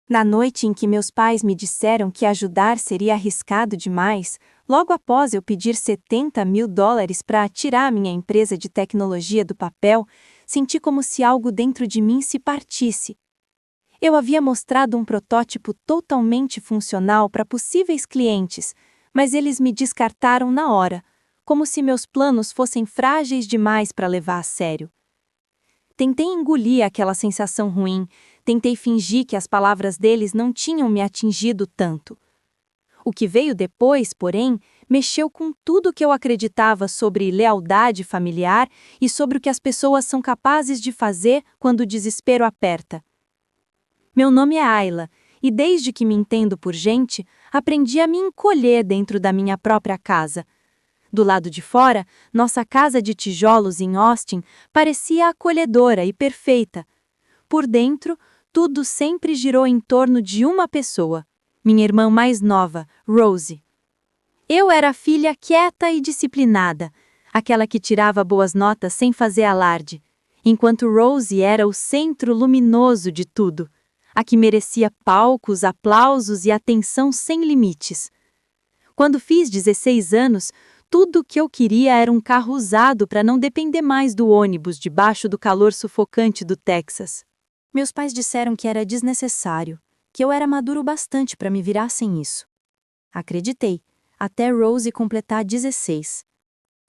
Na noite em que meus pais me disseram que ajudar seria arriscado demais, logo após eu pedir US$ 70.000 para tirar minha empresa de tecnologia do papel, senti como se algo dentro de mim se partisse. Eu havia mostrado um protótipo totalmente funcional para possíveis clientes, mas eles me descartaram na hora, como se meus planos fossem frágeis demais para levar a sério. Tentei engolir aquela sensação ruim, tentei fingir que as palavras deles não tinham me atingido tanto. O que veio depois, porém, mexeu com tudo que eu acreditava sobre lealdade familiar e sobre o que as pessoas são capazes de fazer quando o desespero aperta. Meu nome é Ayla, e desde que me entendo por gente, aprendi a me encolher dentro da minha própria casa. Do lado de fora, nossa casa de tijolos em Austin parecia acolhedora e perfeita. Por dentro, tudo sempre girou em torno de uma pessoa, minha irmã mais nova, Rosie. Eu era a filha quieta e disciplinada, aquela que tirava boas notas sem fazer alarde, enquanto Rosie era o centro luminoso de tudo, a que merecia palcos, aplausos e atenção sem limites. Quando fiz 16 anos, tudo o que eu queria era um carro usado para não depender mais do ônibus debaixo do calor sufocante do Texas. Meus pais disseram que era desnecessário, que eu era maduro bastante para me virar sem isso. Acreditei, até Rosie completar 16.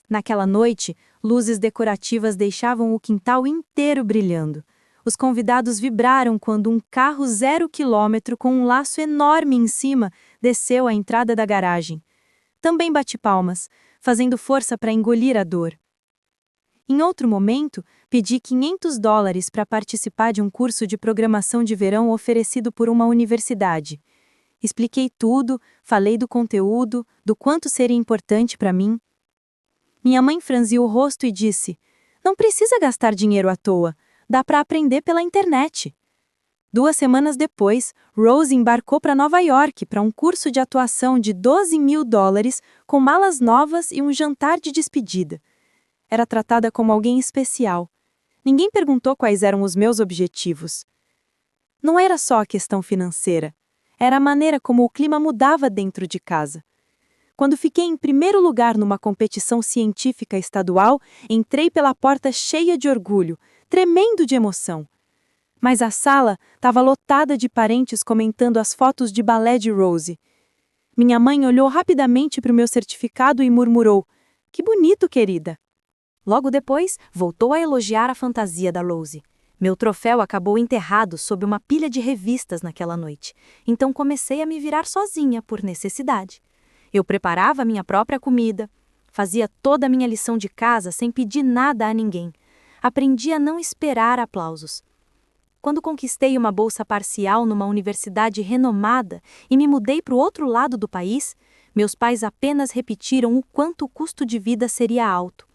Naquela noite, luzes decorativas deixavam o quintal inteiro brilhando. Os convidados vibraram quando um carro 0 km com um laço enorme em cima desceu à entrada da garagem. Também bati palmas, fazendo força para engolir a dor. Em outro momento, pedi $500 para participar de um curso de programação de verão oferecido por uma universidade. Expliquei tudo, falei do conteúdo, do quanto seria importante para mim. Minha mãe franziu o rosto e disse: "Não precisa gastar dinheiro à toa, dá para aprender pela internet." 2 semanas depois, Rose embarcou para Nova York para um curso de atuação de $12.000 com malas novas e um jantar de despedida. Era tratada como alguém especial. Ninguém perguntou quais eram os meus objetivos. Não era só a questão financeira, era a maneira como o clima mudava dentro de casa. Quando fiquei em primeiro lugar numa competição científica estadual, entrei pela porta cheia de orgulho, tremendo de emoção. Mas a sala estava lotada de parentes comentando as fotos de balé de Rosie. Minha mãe olhou rapidamente para o meu certificado e murmurou: "Que bonito, querida." Logo depois, voltou a elogiar a fantasia da Rosie. Meu troféu acabou enterrado sob uma pilha de revistas naquela noite, então comecei a me virar sozinha por necessidade. Eu preparava minha própria comida, fazia toda a minha lição de casa sem pedir nada a ninguém. Aprendi a não esperar aplausos. Quando conquistei uma bolsa parcial numa universidade renomada e me mudei para o outro lado do país, meus pais apenas repetiram o quanto o custo de vida seria alto.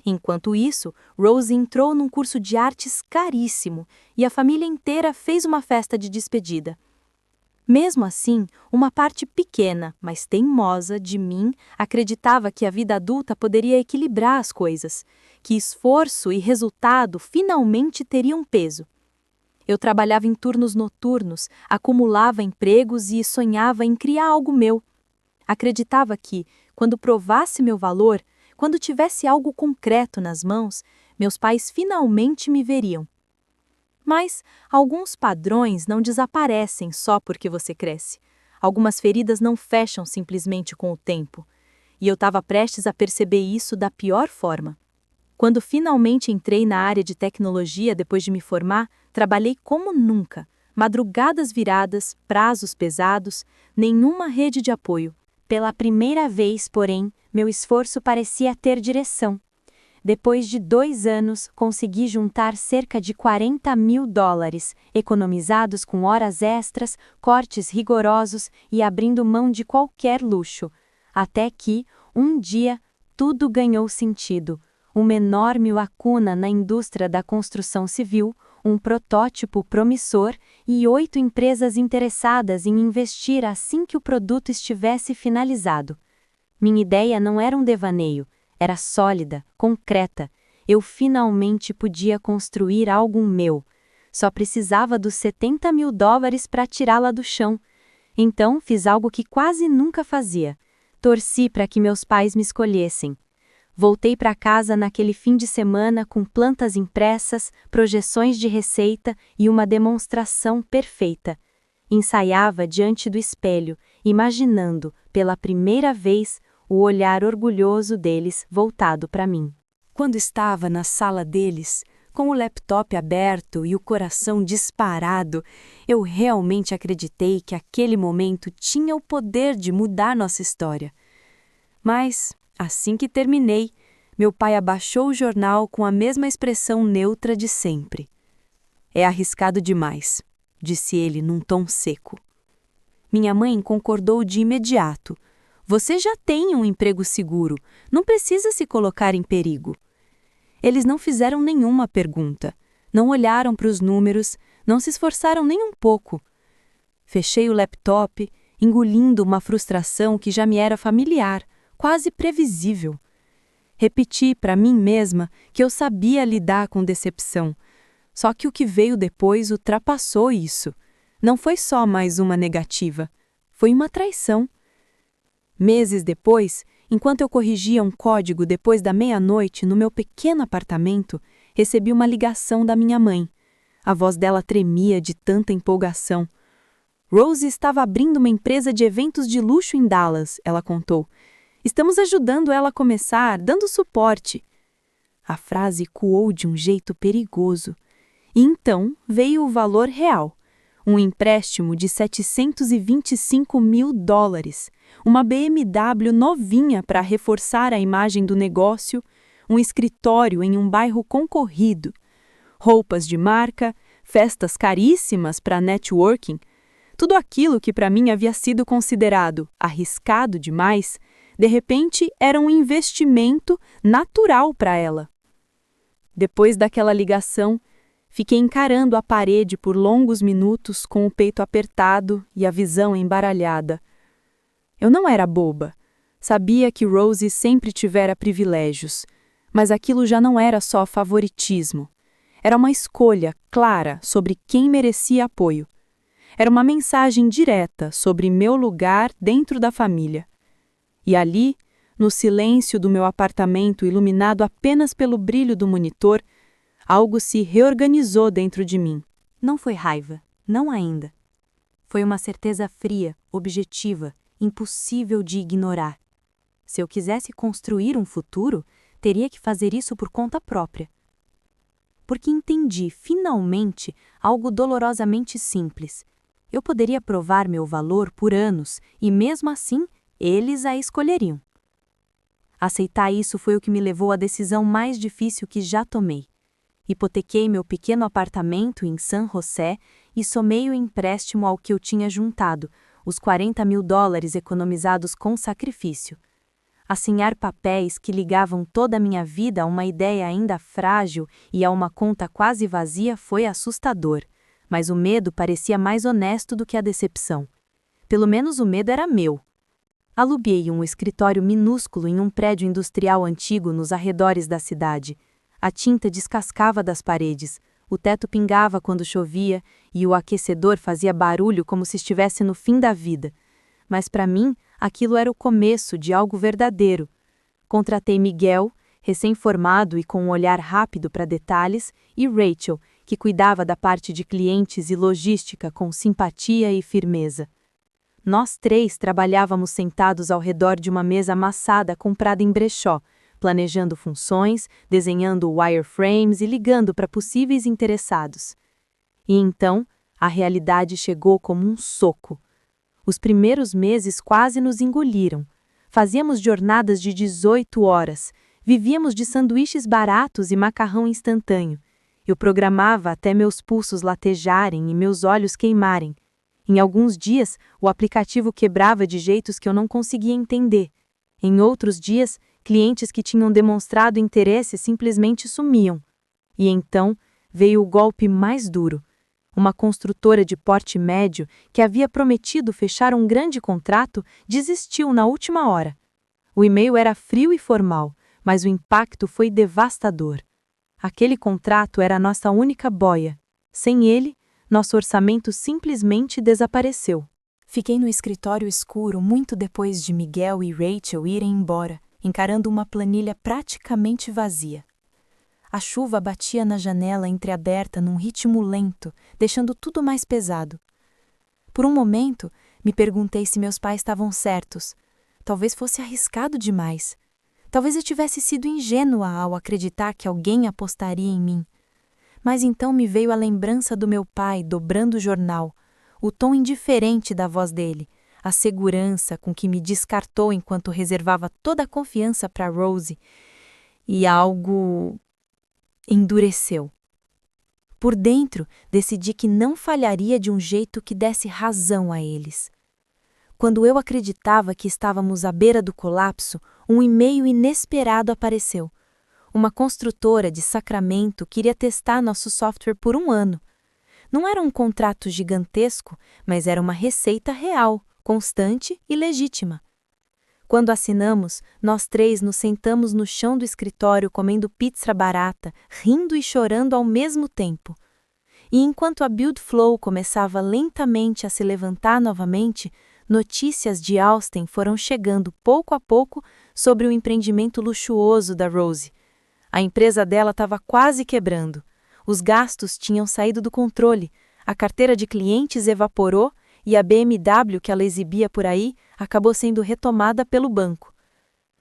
Enquanto isso, Rosie entrou num curso de artes caríssimo e a família inteira fez uma festa de despedida. Mesmo assim, uma parte pequena, mas teimosa, de mim acreditava que a vida adulta poderia equilibrar as coisas, que esforço e resultado finalmente teriam peso. Eu trabalhava em turnos noturnos, acumulava empregos e sonhava em criar algo meu. Acreditava que, quando provasse meu valor, quando tivesse algo concreto nas mãos, meus pais finalmente me veriam. Mas alguns padrões não desaparecem só porque você cresce. Algumas feridas não fecham simplesmente com o tempo. E eu estava prestes a perceber isso da pior forma. Quando finalmente entrei na área de tecnologia depois de me formar, trabalhei como nunca. Madrugadas viradas, prazos pesados, nenhuma rede de apoio. Pela primeira vez, porém, meu esforço parecia ter direção. Depois de 2 anos, consegui juntar cerca de $40.000, economizados com horas extras, cortes rigorosos e abrindo mão de qualquer luxo. Até que, um dia, tudo ganhou sentido. Uma enorme lacuna na indústria da construção civil, um protótipo promissor e 8 empresas interessadas em investir assim que o produto estivesse finalizado. Minha ideia não era um devaneio, era sólida, concreta. Eu finalmente podia construir algo meu. Só precisava dos 70 mil dólares para tirá-la do chão. Então, fiz algo que quase nunca fazia. Torci para que meus pais me escolhessem. Voltei para casa naquele fim de semana com plantas impressas, projeções de receita e uma demonstração perfeita. Ensaiava diante do espelho, imaginando, pela primeira vez, o olhar orgulhoso deles voltado para mim. Quando estava na sala deles, com o laptop aberto e o coração disparado, eu realmente acreditei que aquele momento tinha o poder de mudar nossa história. Mas, assim que terminei, meu pai abaixou o jornal com a mesma expressão neutra de sempre. "É arriscado demais", disse ele num tom seco. Minha mãe concordou de imediato. "Você já tem um emprego seguro, não precisa se colocar em perigo." Eles não fizeram nenhuma pergunta, não olharam para os números, não se esforçaram nem um pouco. Fechei o laptop, engolindo uma frustração que já me era familiar, quase previsível. Repeti para mim mesma que eu sabia lidar com decepção, só que o que veio depois ultrapassou isso. Não foi só mais uma negativa, foi uma traição. Meses depois, enquanto eu corrigia um código depois da meia-noite no meu pequeno apartamento, recebi uma ligação da minha mãe. A voz dela tremia de tanta empolgação. "Rose estava abrindo uma empresa de eventos de luxo em Dallas", ela contou. "Estamos ajudando ela a começar, dando suporte." A frase ecoou de um jeito perigoso. E então veio o valor real. Um empréstimo de 725 mil dólares, uma BMW novinha para reforçar a imagem do negócio, um escritório em um bairro concorrido, roupas de marca, festas caríssimas para networking, tudo aquilo que para mim havia sido considerado arriscado demais, de repente era um investimento natural para ela. Depois daquela ligação, fiquei encarando a parede por longos minutos com o peito apertado e a visão embaralhada. Eu não era boba. Sabia que Rose sempre tivera privilégios, mas aquilo já não era só favoritismo. Era uma escolha clara sobre quem merecia apoio. Era uma mensagem direta sobre meu lugar dentro da família. E ali, no silêncio do meu apartamento iluminado apenas pelo brilho do monitor, algo se reorganizou dentro de mim. Não foi raiva, não ainda. Foi uma certeza fria, objetiva, impossível de ignorar. Se eu quisesse construir um futuro, teria que fazer isso por conta própria. Porque entendi, finalmente, algo dolorosamente simples. Eu poderia provar meu valor por anos e, mesmo assim, eles a escolheriam. Aceitar isso foi o que me levou à decisão mais difícil que já tomei. Hipotequei meu pequeno apartamento em San José e somei o empréstimo ao que eu tinha juntado, os 40 mil dólares economizados com sacrifício. Assinar papéis que ligavam toda a minha vida a uma ideia ainda frágil e a uma conta quase vazia foi assustador, mas o medo parecia mais honesto do que a decepção. Pelo menos o medo era meu. Aluguei um escritório minúsculo em um prédio industrial antigo nos arredores da cidade. A tinta descascava das paredes, o teto pingava quando chovia e o aquecedor fazia barulho como se estivesse no fim da vida. Mas para mim, aquilo era o começo de algo verdadeiro. Contratei Miguel, recém-formado e com um olhar rápido para detalhes, e Rachel, que cuidava da parte de clientes e logística com simpatia e firmeza. Nós três trabalhávamos sentados ao redor de uma mesa amassada comprada em brechó, planejando funções, desenhando wireframes e ligando para possíveis interessados. E então, a realidade chegou como um soco. Os primeiros meses quase nos engoliram. Fazíamos jornadas de 18 horas, vivíamos de sanduíches baratos e macarrão instantâneo. Eu programava até meus pulsos latejarem e meus olhos queimarem. Em alguns dias, o aplicativo quebrava de jeitos que eu não conseguia entender. Em outros dias, clientes que tinham demonstrado interesse simplesmente sumiam. E então, veio o golpe mais duro. Uma construtora de porte médio, que havia prometido fechar um grande contrato, desistiu na última hora. O e-mail era frio e formal, mas o impacto foi devastador. Aquele contrato era a nossa única boia. Sem ele, nosso orçamento simplesmente desapareceu. Fiquei no escritório escuro muito depois de Miguel e Rachel irem embora, encarando uma planilha praticamente vazia. A chuva batia na janela entreaberta num ritmo lento, deixando tudo mais pesado. Por um momento, me perguntei se meus pais estavam certos. Talvez fosse arriscado demais. Talvez eu tivesse sido ingênua ao acreditar que alguém apostaria em mim. Mas então me veio a lembrança do meu pai dobrando o jornal, o tom indiferente da voz dele, a segurança com que me descartou enquanto reservava toda a confiança para Rose, e algo endureceu. Por dentro, decidi que não falharia de um jeito que desse razão a eles. Quando eu acreditava que estávamos à beira do colapso, um e-mail inesperado apareceu. Uma construtora de Sacramento queria testar nosso software por 1 ano. Não era um contrato gigantesco, mas era uma receita real, constante e legítima. Quando assinamos, nós 3 nos sentamos no chão do escritório comendo pizza barata, rindo e chorando ao mesmo tempo. E enquanto a Build Flow começava lentamente a se levantar novamente, notícias de Austin foram chegando pouco a pouco sobre o empreendimento luxuoso da Rose. A empresa dela estava quase quebrando. Os gastos tinham saído do controle, a carteira de clientes evaporou e a BMW que ela exibia por aí acabou sendo retomada pelo banco.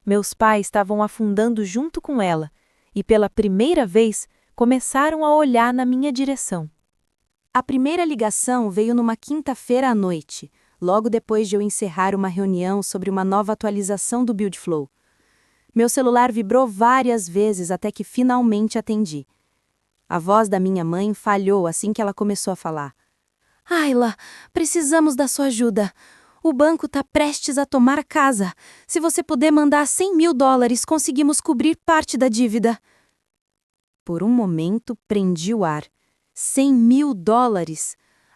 Meus pais estavam afundando junto com ela e, pela primeira vez, começaram a olhar na minha direção. A primeira ligação veio numa quinta-feira à noite, logo depois de eu encerrar uma reunião sobre uma nova atualização do Build Flow. Meu celular vibrou várias vezes até que finalmente atendi. A voz da minha mãe falhou assim que ela começou a falar. Ayla, precisamos da sua ajuda. O banco está prestes a tomar a casa. Se você puder mandar $100 mil, conseguimos cobrir parte da dívida. Por um momento, prendi o ar. $100 mil?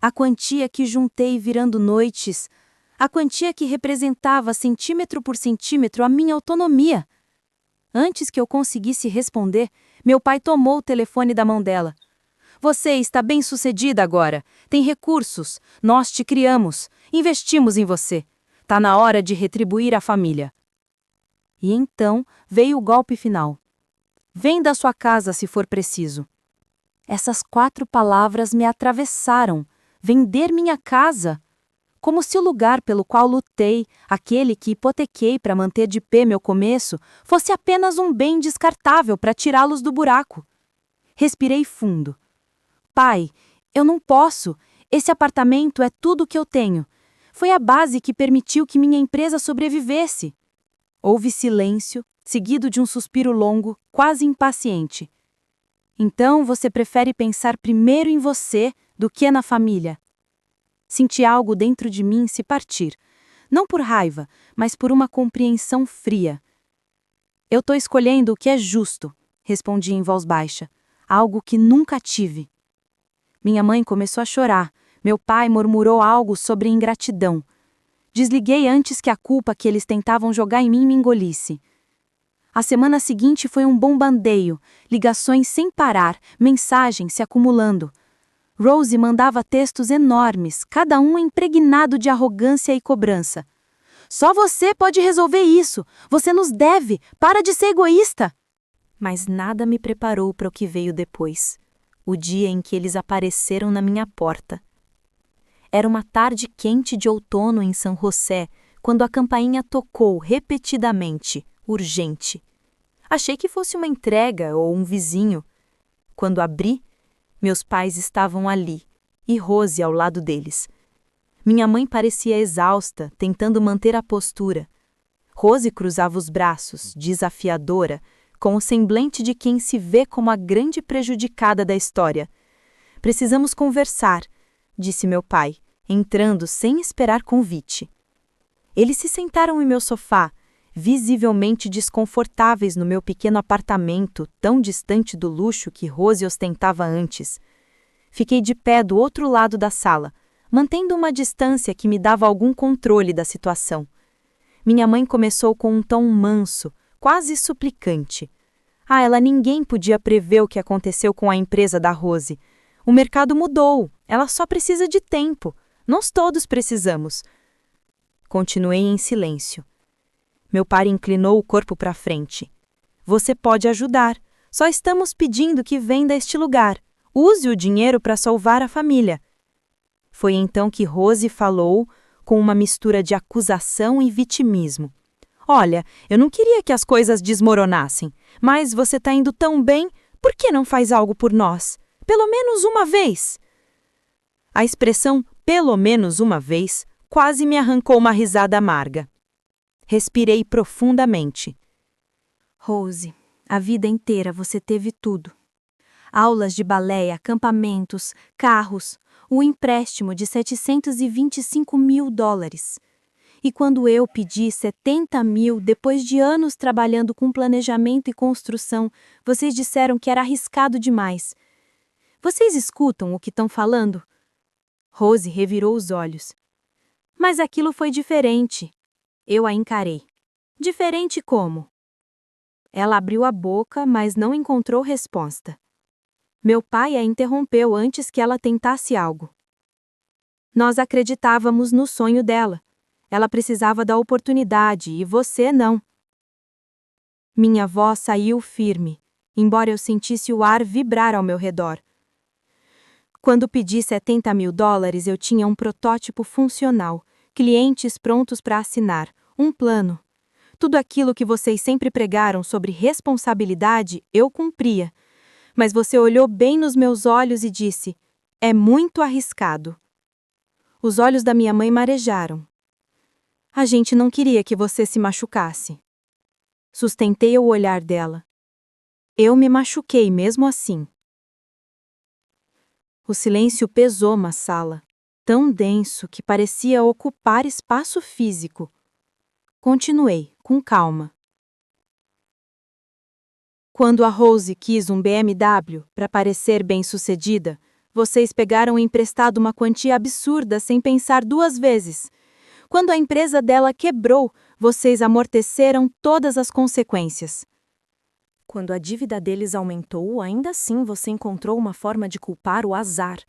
A quantia que juntei virando noites. A quantia que representava centímetro por centímetro a minha autonomia. Antes que eu conseguisse responder, meu pai tomou o telefone da mão dela. Você está bem-sucedida agora. Tem recursos. Nós te criamos. Investimos em você. Tá na hora de retribuir a família. E então veio o golpe final. Venda a sua casa se for preciso. Essas 4 palavras me atravessaram. Vender minha casa. Como se o lugar pelo qual lutei, aquele que hipotequei para manter de pé meu começo, fosse apenas um bem descartável para tirá-los do buraco. Respirei fundo. Pai, eu não posso. Esse apartamento é tudo o que eu tenho. Foi a base que permitiu que minha empresa sobrevivesse. Houve silêncio, seguido de um suspiro longo, quase impaciente. Então você prefere pensar primeiro em você do que na família? Senti algo dentro de mim se partir, não por raiva, mas por uma compreensão fria. Eu estou escolhendo o que é justo, respondi em voz baixa, algo que nunca tive. Minha mãe começou a chorar, meu pai murmurou algo sobre ingratidão. Desliguei antes que a culpa que eles tentavam jogar em mim me engolisse. A semana seguinte foi um bombardeio, ligações sem parar, mensagens se acumulando. Rose mandava textos enormes, cada um impregnado de arrogância e cobrança. Só você pode resolver isso! Você nos deve! Para de ser egoísta! Mas nada me preparou para o que veio depois. O dia em que eles apareceram na minha porta. Era uma tarde quente de outono em São José, quando a campainha tocou repetidamente, urgente. Achei que fosse uma entrega ou um vizinho. Quando abri, meus pais estavam ali, e Rose ao lado deles. Minha mãe parecia exausta, tentando manter a postura. Rose cruzava os braços, desafiadora, com o semblante de quem se vê como a grande prejudicada da história. Precisamos conversar, disse meu pai, entrando sem esperar convite. Eles se sentaram em meu sofá, visivelmente desconfortáveis no meu pequeno apartamento, tão distante do luxo que Rose ostentava antes. Fiquei de pé do outro lado da sala, mantendo uma distância que me dava algum controle da situação. Minha mãe começou com um tom manso, quase suplicante. Ninguém podia prever o que aconteceu com a empresa da Rose. O mercado mudou, ela só precisa de tempo. Nós todos precisamos. Continuei em silêncio. Meu pai inclinou o corpo para frente. Você pode ajudar. Só estamos pedindo que venda este lugar. Use o dinheiro para salvar a família. Foi então que Rose falou, com uma mistura de acusação e vitimismo. Olha, eu não queria que as coisas desmoronassem, mas você está indo tão bem, por que não faz algo por nós? Pelo menos uma vez. A expressão pelo menos uma vez quase me arrancou uma risada amarga. Respirei profundamente. Rose, a vida inteira você teve tudo. Aulas de balé, acampamentos, carros, o empréstimo de $725 mil. E quando eu pedi 70 mil depois de anos trabalhando com planejamento e construção, vocês disseram que era arriscado demais. Vocês escutam o que estão falando? Rose revirou os olhos. Mas aquilo foi diferente. Eu a encarei. Diferente como? Ela abriu a boca, mas não encontrou resposta. Meu pai a interrompeu antes que ela tentasse algo. Nós acreditávamos no sonho dela. Ela precisava da oportunidade e você não. Minha voz saiu firme, embora eu sentisse o ar vibrar ao meu redor. Quando pedi 70 mil dólares, eu tinha um protótipo funcional, clientes prontos para assinar, um plano. Tudo aquilo que vocês sempre pregaram sobre responsabilidade, eu cumpria. Mas você olhou bem nos meus olhos e disse: é muito arriscado. Os olhos da minha mãe marejaram. A gente não queria que você se machucasse. Sustentei o olhar dela. Eu me machuquei mesmo assim. O silêncio pesou na sala, tão denso que parecia ocupar espaço físico. Continuei, com calma. Quando a Rose quis um BMW para parecer bem-sucedida, vocês pegaram emprestado uma quantia absurda sem pensar duas vezes. Quando a empresa dela quebrou, vocês amorteceram todas as consequências. Quando a dívida deles aumentou, ainda assim você encontrou uma forma de culpar o azar.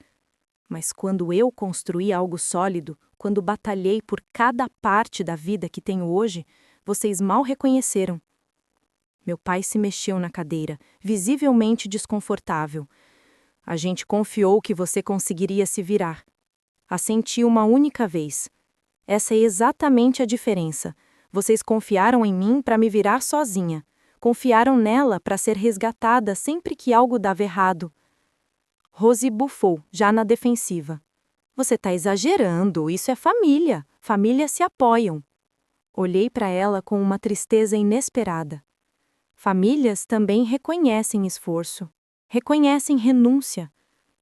Mas quando eu construí algo sólido, quando batalhei por cada parte da vida que tenho hoje, vocês mal reconheceram. Meu pai se mexeu na cadeira, visivelmente desconfortável. A gente confiou que você conseguiria se virar. Assenti uma única vez. Essa é exatamente a diferença. Vocês confiaram em mim para me virar sozinha. Confiaram nela para ser resgatada sempre que algo dava errado. Rose bufou, já na defensiva. Você está exagerando, isso é família. Famílias se apoiam. Olhei para ela com uma tristeza inesperada. Famílias também reconhecem esforço. Reconhecem renúncia.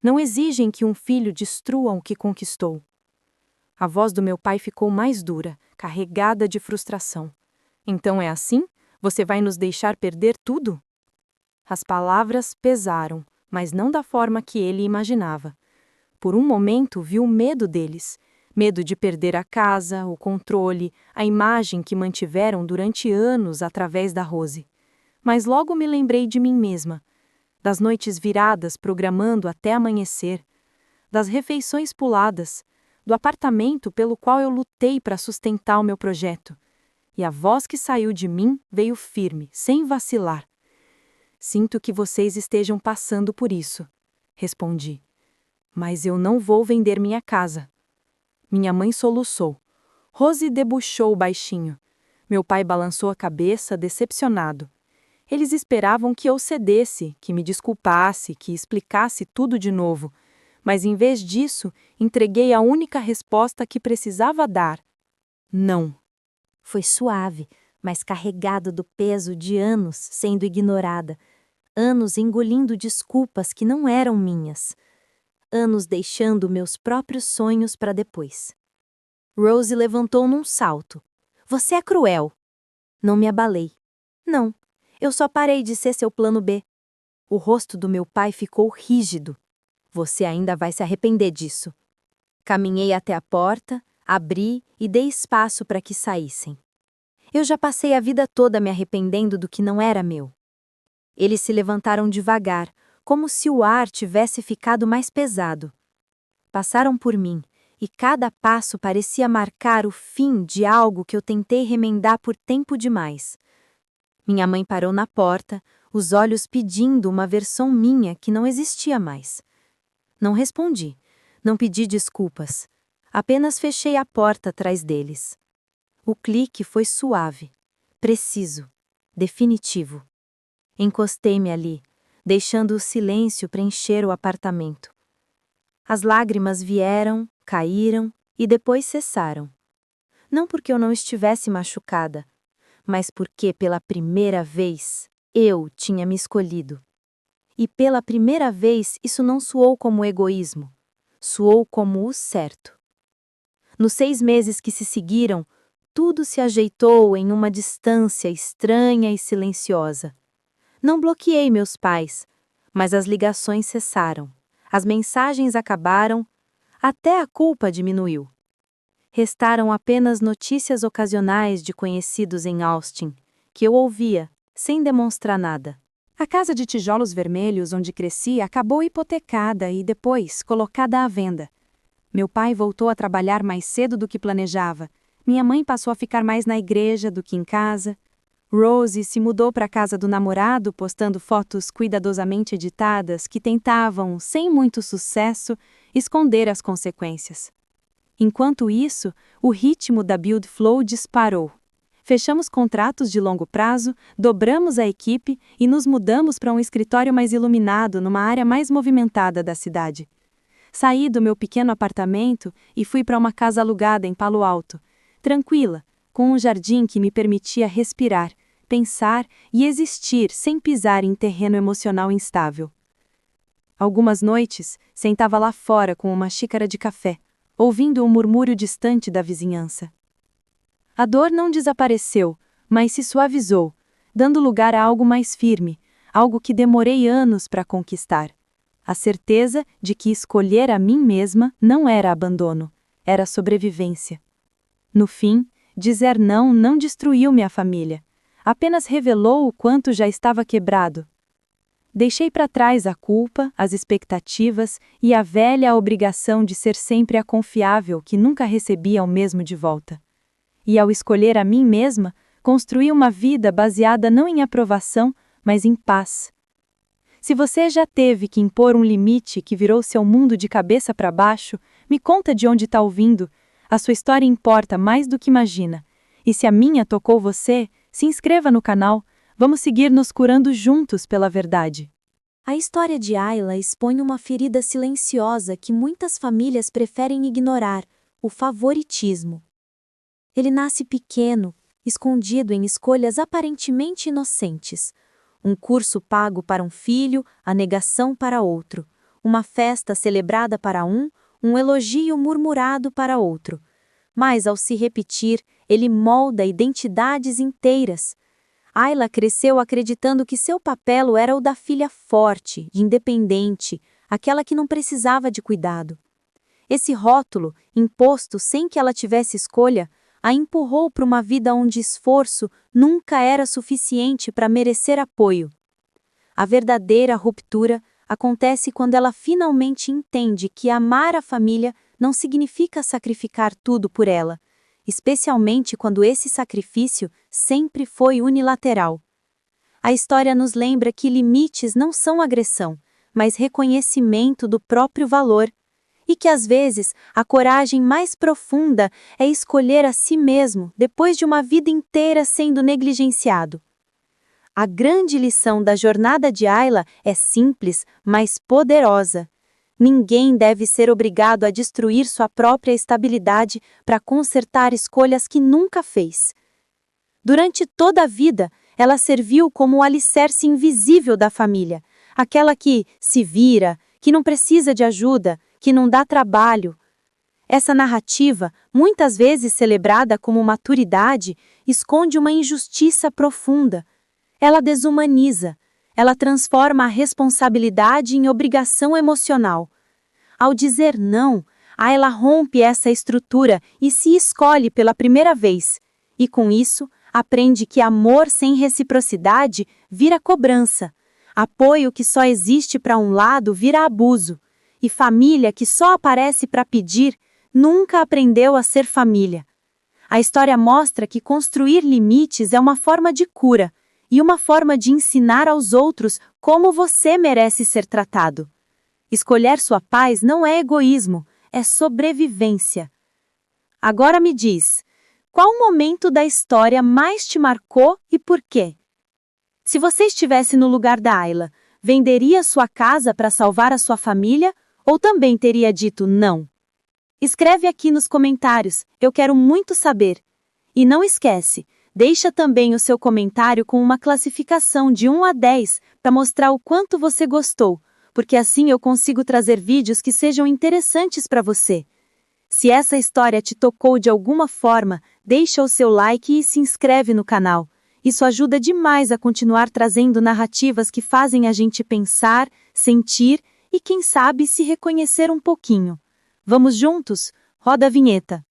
Não exigem que um filho destrua o que conquistou. A voz do meu pai ficou mais dura, carregada de frustração. Então é assim? Você vai nos deixar perder tudo? As palavras pesaram, mas não da forma que ele imaginava. Por um momento viu medo deles. Medo de perder a casa, o controle, a imagem que mantiveram durante anos através da Rose. Mas logo me lembrei de mim mesma. Das noites viradas programando até amanhecer. Das refeições puladas. Do apartamento pelo qual eu lutei para sustentar o meu projeto. E a voz que saiu de mim veio firme, sem vacilar. Sinto que vocês estejam passando por isso, respondi. Mas eu não vou vender minha casa. Minha mãe soluçou. Rose debuxou baixinho. Meu pai balançou a cabeça, decepcionado. Eles esperavam que eu cedesse, que me desculpasse, que explicasse tudo de novo. Mas em vez disso, entreguei a única resposta que precisava dar. Não. Foi suave, mas carregado do peso de anos sendo ignorada. Anos engolindo desculpas que não eram minhas. Anos deixando meus próprios sonhos para depois. Rose levantou num salto. Você é cruel. Não me abalei. Não, eu só parei de ser seu plano B. O rosto do meu pai ficou rígido. Você ainda vai se arrepender disso. Caminhei até a porta, abri e dei espaço para que saíssem. Eu já passei a vida toda me arrependendo do que não era meu. Eles se levantaram devagar, como se o ar tivesse ficado mais pesado. Passaram por mim, e cada passo parecia marcar o fim de algo que eu tentei remendar por tempo demais. Minha mãe parou na porta, os olhos pedindo uma versão minha que não existia mais. Não respondi, não pedi desculpas, apenas fechei a porta atrás deles. O clique foi suave, preciso, definitivo. Encostei-me ali, deixando o silêncio preencher o apartamento. As lágrimas vieram, caíram e depois cessaram. Não porque eu não estivesse machucada, mas porque pela primeira vez eu tinha me escolhido. E pela primeira vez isso não soou como egoísmo, soou como o certo. Nos 6 meses que se seguiram, tudo se ajeitou em uma distância estranha e silenciosa. Não bloqueei meus pais, mas as ligações cessaram, as mensagens acabaram, até a culpa diminuiu. Restaram apenas notícias ocasionais de conhecidos em Austin, que eu ouvia, sem demonstrar nada. A casa de tijolos vermelhos onde cresci acabou hipotecada e depois colocada à venda. Meu pai voltou a trabalhar mais cedo do que planejava. Minha mãe passou a ficar mais na igreja do que em casa. Rose se mudou para a casa do namorado, postando fotos cuidadosamente editadas que tentavam, sem muito sucesso, esconder as consequências. Enquanto isso, o ritmo da Build Flow disparou. Fechamos contratos de longo prazo, dobramos a equipe e nos mudamos para um escritório mais iluminado numa área mais movimentada da cidade. Saí do meu pequeno apartamento e fui para uma casa alugada em Palo Alto, tranquila, com um jardim que me permitia respirar, pensar e existir sem pisar em terreno emocional instável. Algumas noites, sentava lá fora com uma xícara de café, ouvindo o murmúrio distante da vizinhança. A dor não desapareceu, mas se suavizou, dando lugar a algo mais firme, algo que demorei anos para conquistar. A certeza de que escolher a mim mesma não era abandono, era sobrevivência. No fim, dizer não destruiu minha família, apenas revelou o quanto já estava quebrado. Deixei para trás a culpa, as expectativas e a velha obrigação de ser sempre a confiável que nunca recebia o mesmo de volta. E ao escolher a mim mesma, construí uma vida baseada não em aprovação, mas em paz. Se você já teve que impor um limite que virou seu mundo de cabeça para baixo, me conta de onde está ouvindo. A sua história importa mais do que imagina. E se a minha tocou você, se inscreva no canal. Vamos seguir nos curando juntos pela verdade. A história de Ayla expõe uma ferida silenciosa que muitas famílias preferem ignorar: o favoritismo. Ele nasce pequeno, escondido em escolhas aparentemente inocentes. Um curso pago para um filho, a negação para outro. Uma festa celebrada para um elogio murmurado para outro. Mas, ao se repetir, ele molda identidades inteiras. Ayla cresceu acreditando que seu papel era o da filha forte, independente, aquela que não precisava de cuidado. Esse rótulo, imposto sem que ela tivesse escolha, a empurrou para uma vida onde esforço nunca era suficiente para merecer apoio. A verdadeira ruptura acontece quando ela finalmente entende que amar a família não significa sacrificar tudo por ela, especialmente quando esse sacrifício sempre foi unilateral. A história nos lembra que limites não são agressão, mas reconhecimento do próprio valor, e que às vezes a coragem mais profunda é escolher a si mesmo depois de uma vida inteira sendo negligenciado. A grande lição da jornada de Ayla é simples, mas poderosa. Ninguém deve ser obrigado a destruir sua própria estabilidade para consertar escolhas que nunca fez. Durante toda a vida, ela serviu como o alicerce invisível da família, aquela que se vira, que não precisa de ajuda, que não dá trabalho. Essa narrativa, muitas vezes celebrada como maturidade, esconde uma injustiça profunda. Ela desumaniza, ela transforma a responsabilidade em obrigação emocional. Ao dizer não, Ayla rompe essa estrutura e se escolhe pela primeira vez. E com isso, aprende que amor sem reciprocidade vira cobrança. Apoio que só existe para um lado vira abuso, e família que só aparece para pedir nunca aprendeu a ser família. A história mostra que construir limites é uma forma de cura e uma forma de ensinar aos outros como você merece ser tratado. Escolher sua paz não é egoísmo, é sobrevivência. Agora me diz, qual momento da história mais te marcou e por quê? Se você estivesse no lugar da Ayla, venderia sua casa para salvar a sua família ou também teria dito não? Escreve aqui nos comentários, eu quero muito saber. E não esquece, deixa também o seu comentário com uma classificação de 1 a 10 para mostrar o quanto você gostou, porque assim eu consigo trazer vídeos que sejam interessantes para você. Se essa história te tocou de alguma forma, deixa o seu like e se inscreve no canal. Isso ajuda demais a continuar trazendo narrativas que fazem a gente pensar, sentir e, quem sabe, se reconhecer um pouquinho. Vamos juntos? Roda a vinheta.